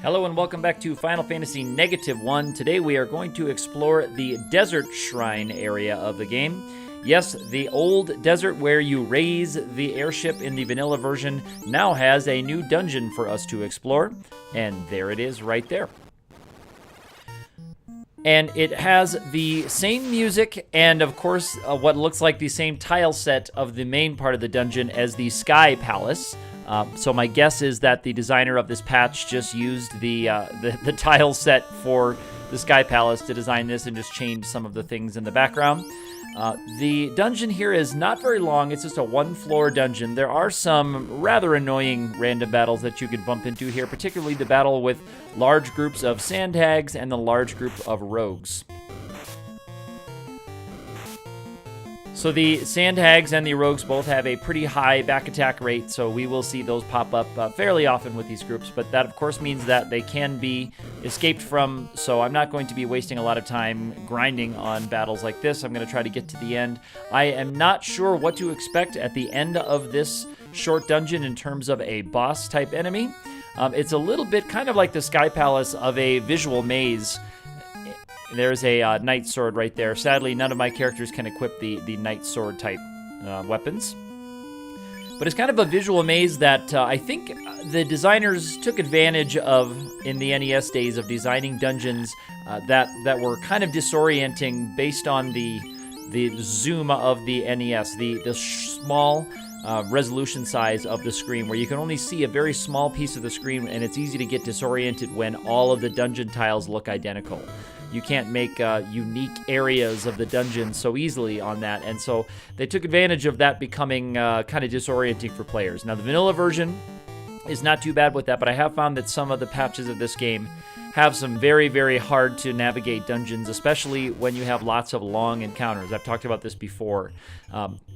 Hello and welcome back to Final Fantasy -1. Today we are going to explore the Desert Shrine area of the game. Yes, the old desert where you raise the airship in the vanilla version now has a new dungeon for us to explore, and there it is right there. And it has the same music and, of course, what looks like the same tile set of the main part of the dungeon as the Sky Palace. So my guess is that the designer of this patch just used the tile set for the Sky Palace to design this and just changed some of the things in the background. The dungeon here is not very long. It's just a one-floor dungeon. There are some rather annoying random battles that you could bump into here, particularly the battle with large groups of sandhags and the large group of rogues. So the sandhags and the rogues both have a pretty high back attack rate, so we will see those pop up fairly often with these groups, but that of course means that they can be escaped from, so I'm not going to be wasting a lot of time grinding on battles like this. I'm going to try to get to the end. I am not sure what to expect at the end of this short dungeon in terms of a boss type enemy. It's a little bit kind of like the Sky Palace of a visual maze. There's a Knight Sword right there. Sadly, none of my characters can equip the Knight Sword type weapons. But it's kind of a visual maze that I think the designers took advantage of in the NES days of designing dungeons that were kind of disorienting based on the zoom of the NES, the small resolution size of the screen, where you can only see a very small piece of the screen, and it's easy to get disoriented when all of the dungeon tiles look identical. You can't make unique areas of the dungeon so easily on that, and so they took advantage of that becoming kind of disorienting for players. Now, the vanilla version is not too bad with that, but I have found that some of the patches of this game have some very, very hard to navigate dungeons, especially when you have lots of long encounters. I've talked about this before.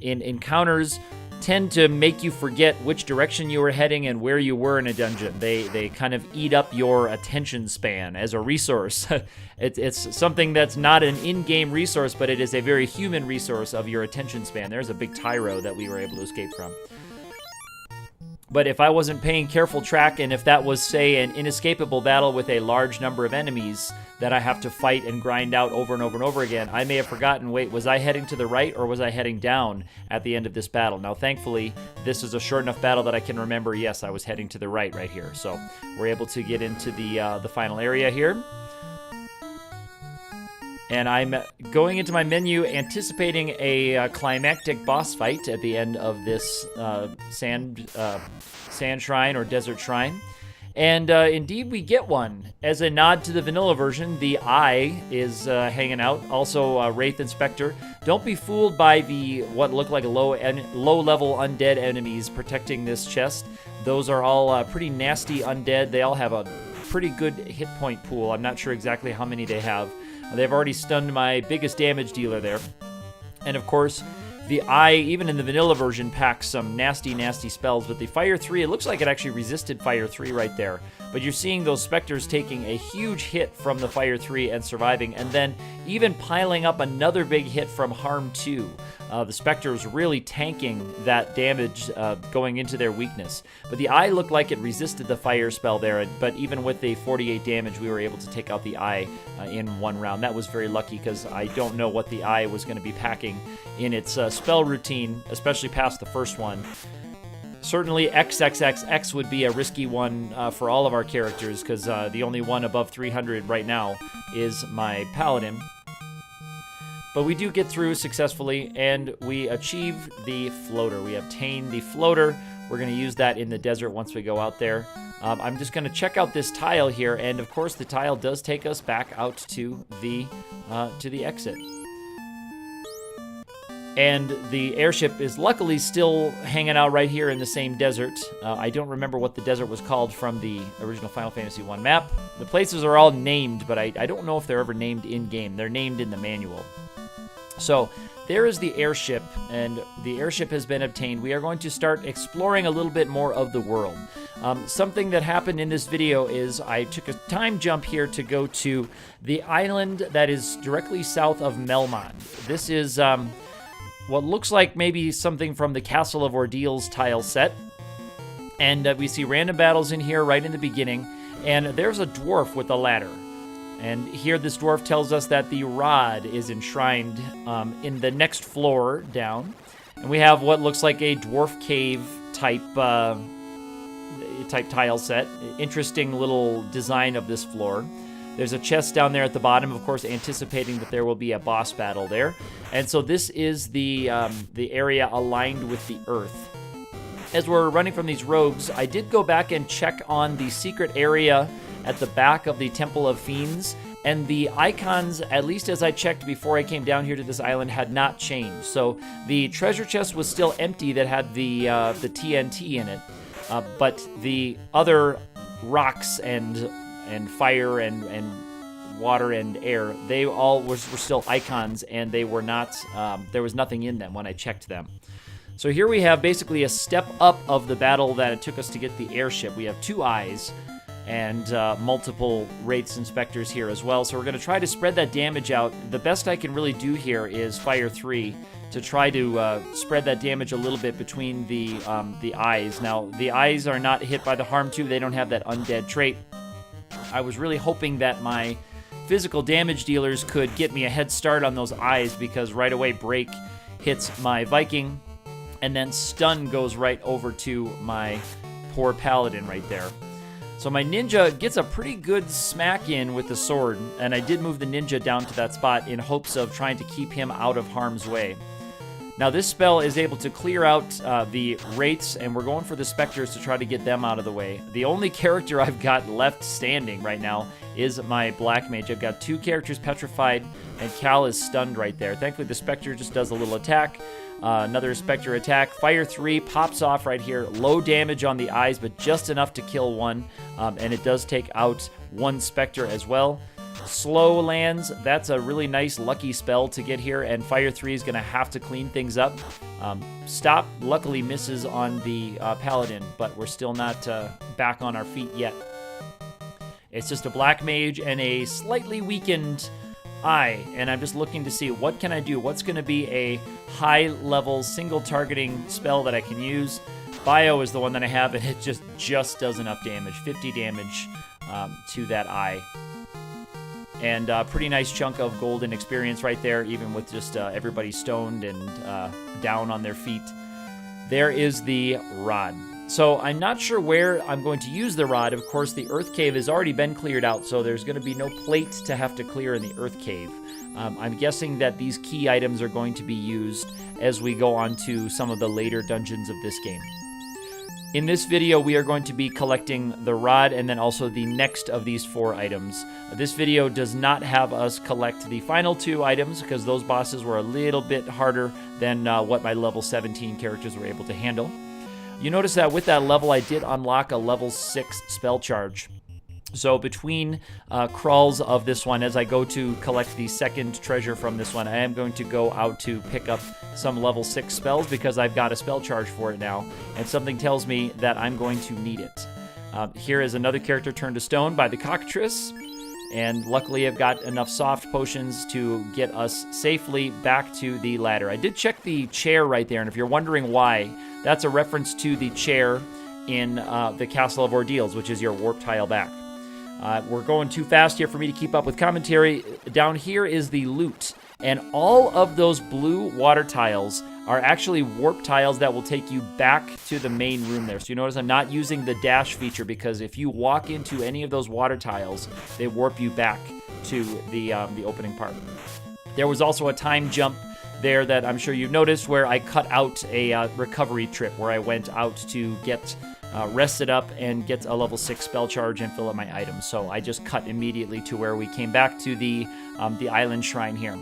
Encounters tend to make you forget which direction you were heading and where you were in a dungeon. They kind of eat up your attention span as a resource. It's something that's not an in-game resource, but it is a very human resource of your attention span. There's a big tyro that we were able to escape from. But if I wasn't paying careful track, and if that was, say, an inescapable battle with a large number of enemies that I have to fight and grind out over and over and over again, I may have forgotten, wait, was I heading to the right or was I heading down at the end of this battle? Now, thankfully, this is a short enough battle that I can remember, yes, I was heading to the right here. So we're able to get into the final area here. And I'm going into my menu anticipating a climactic boss fight at the end of this sand shrine or desert shrine. And indeed we get one. As a nod to the vanilla version, the eye is hanging out. Also, Wraith Inspector. Don't be fooled by what look like low-level undead enemies protecting this chest. Those are all pretty nasty undead. They all have a pretty good hit point pool. I'm not sure exactly how many they have. They've already stunned my biggest damage dealer there. And of course, the eye, even in the vanilla version, packs some nasty, nasty spells. But the Fire 3, it looks like it actually resisted Fire 3 right there. But you're seeing those specters taking a huge hit from the Fire 3 and surviving, and then even piling up another big hit from Harm 2. The specters really tanking that damage going into their weakness. But the eye looked like it resisted the fire spell there, but even with the 48 damage, we were able to take out the eye in one round. That was very lucky because I don't know what the eye was going to be packing in its spell routine, especially past the first one. Certainly XXXX would be a risky one for all of our characters because the only one above 300 right now is my Paladin. But we do get through successfully, and we achieve the floater. We obtain the floater. We're going to use that in the desert once we go out there. I'm just going to check out this tile here, and of course the tile does take us back out to the exit. And the airship is luckily still hanging out right here in the same desert. I don't remember what the desert was called from the original Final Fantasy I map. The places are all named, but I don't know if they're ever named in-game. They're named in the manual. So there is the airship, and the airship has been obtained. We are going to start exploring a little bit more of the world. Something that happened in this video is I took a time jump here to go to the island that is directly south of Melmond. This is what looks like maybe something from the Castle of Ordeals tile set. And we see random battles in here right in the beginning. And there's a dwarf with a ladder. And here this dwarf tells us that the rod is enshrined in the next floor down. And we have what looks like a dwarf cave type tile set. Interesting little design of this floor. There's a chest down there at the bottom, of course, anticipating that there will be a boss battle there. And so this is the area aligned with the earth. As we're running from these rogues, I did go back and check on the secret area at the back of the Temple of Fiends, and the icons, at least as I checked before I came down here to this island, had not changed. So the treasure chest was still empty that had the TNT in it, but the other rocks and fire and water and air, they all were still icons, and they were not. There was nothing in them when I checked them. So here we have basically a step up of the battle that it took us to get the airship. We have 2 eyes and multiple Wraiths and Spectres here as well. So we're going to try to spread that damage out. The best I can really do here is Fire 3 to try to spread that damage a little bit between the eyes. Now, the eyes are not hit by the Harm 2. They don't have that undead trait. I was really hoping that my physical damage dealers could get me a head start on those eyes, because right away Break hits my Viking, and then stun goes right over to my poor paladin right there. So my ninja gets a pretty good smack in with the sword, and I did move the ninja down to that spot in hopes of trying to keep him out of harm's way. Now this spell is able to clear out the Wraiths, and we're going for the Spectres to try to get them out of the way. The only character I've got left standing right now is my Black Mage. I've got 2 characters petrified, and Cal is stunned right there. Thankfully the Spectre just does a little attack. Another Spectre attack. Fire 3 pops off right here. Low damage on the eyes, but just enough to kill one. And it does take out 1 Spectre as well. Slow lands. That's a really nice lucky spell to get here. And Fire 3 is going to have to clean things up. Stop luckily misses on the Paladin, but we're still not back on our feet yet. It's just a Black Mage and a slightly weakened eye, and I'm just looking to see what can I do. What's going to be a high-level single-targeting spell that I can use? Bio is the one that I have, and it just does enough damage, 50 damage to that eye. And a pretty nice chunk of golden experience right there, even with just everybody stoned and down on their feet. There is the rod. So I'm not sure where I'm going to use the rod. Of course, the Earth Cave has already been cleared out, so there's going to be no plate to have to clear in the Earth Cave. I'm guessing that these key items are going to be used as we go on to some of the later dungeons of this game. In this video, we are going to be collecting the rod and then also the next of these 4 items. This video does not have us collect the final 2 items because those bosses were a little bit harder than what my level 17 characters were able to handle. You notice that with that level, I did unlock a level 6 spell charge. So between crawls of this one, as I go to collect the second treasure from this one, I am going to go out to pick up some level 6 spells because I've got a spell charge for it now, and something tells me that I'm going to need it. Here is another character turned to stone by the cockatrice, and luckily I've got enough soft potions to get us safely back to the ladder. I did check the chair right there, and if you're wondering why, that's a reference to the chair in the Castle of Ordeals, which is your warp tile back. We're going too fast here for me to keep up with commentary. Down here is the loot, and all of those blue water tiles are actually warp tiles that will take you back to the main room there. So you notice I'm not using the dash feature because if you walk into any of those water tiles, they warp you back to the opening part. There was also a time jump there that I'm sure you've noticed where I cut out a recovery trip where I went out to get rested up and get a level 6 spell charge and fill up my items. So I just cut immediately to where we came back to the island shrine here.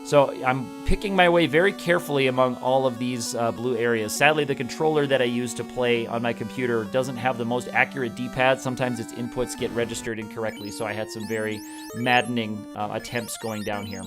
So I'm picking my way very carefully among all of these blue areas. Sadly, the controller that I use to play on my computer doesn't have the most accurate D-pad. Sometimes its inputs get registered incorrectly, so I had some very maddening attempts going down here.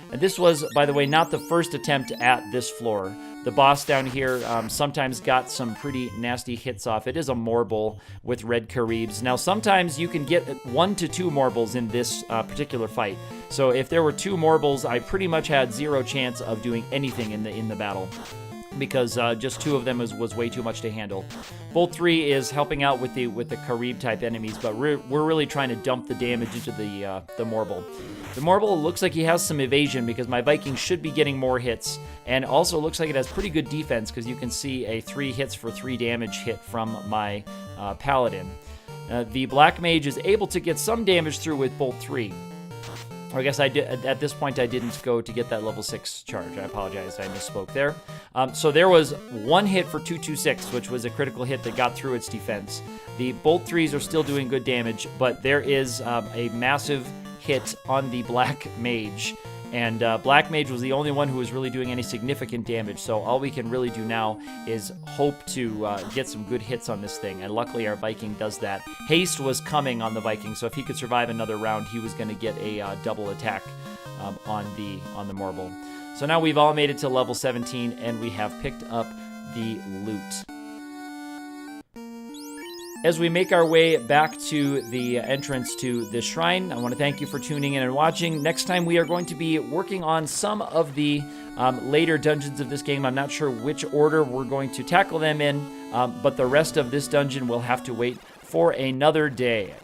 And this was, by the way, not the first attempt at this floor. The boss down here sometimes got some pretty nasty hits off. It is a Morble with red Caribs. Now, sometimes you can get 1 to 2 Morbles in this particular fight. So if there were 2 Morbles, I pretty much had 0 chance of doing anything in the battle. because just 2 of them was way too much to handle. Bolt 3 is helping out with the Karib type enemies, but we're really trying to dump the damage into the Morbol. The Morbol looks like he has some evasion because my Viking should be getting more hits, and also looks like it has pretty good defense because you can see a 3 hits for 3 damage hit from my Paladin. The Black Mage is able to get some damage through with Bolt 3. Or I guess I did, at this point I didn't go to get that level 6 charge. I apologize, I misspoke there. So there was 1 hit for 226, which was a critical hit that got through its defense. The Bolt 3s are still doing good damage, but there is a massive hit on the Black Mage. And Black Mage was the only one who was really doing any significant damage, so all we can really do now is hope to get some good hits on this thing, and luckily our Viking does that. Haste was coming on the Viking, so if he could survive another round, he was going to get a double attack on the Morbol. So now we've all made it to level 17, and we have picked up the loot. As we make our way back to the entrance to the shrine, I want to thank you for tuning in and watching. Next time we are going to be working on some of the later dungeons of this game. I'm not sure which order we're going to tackle them in, but the rest of this dungeon will have to wait for another day.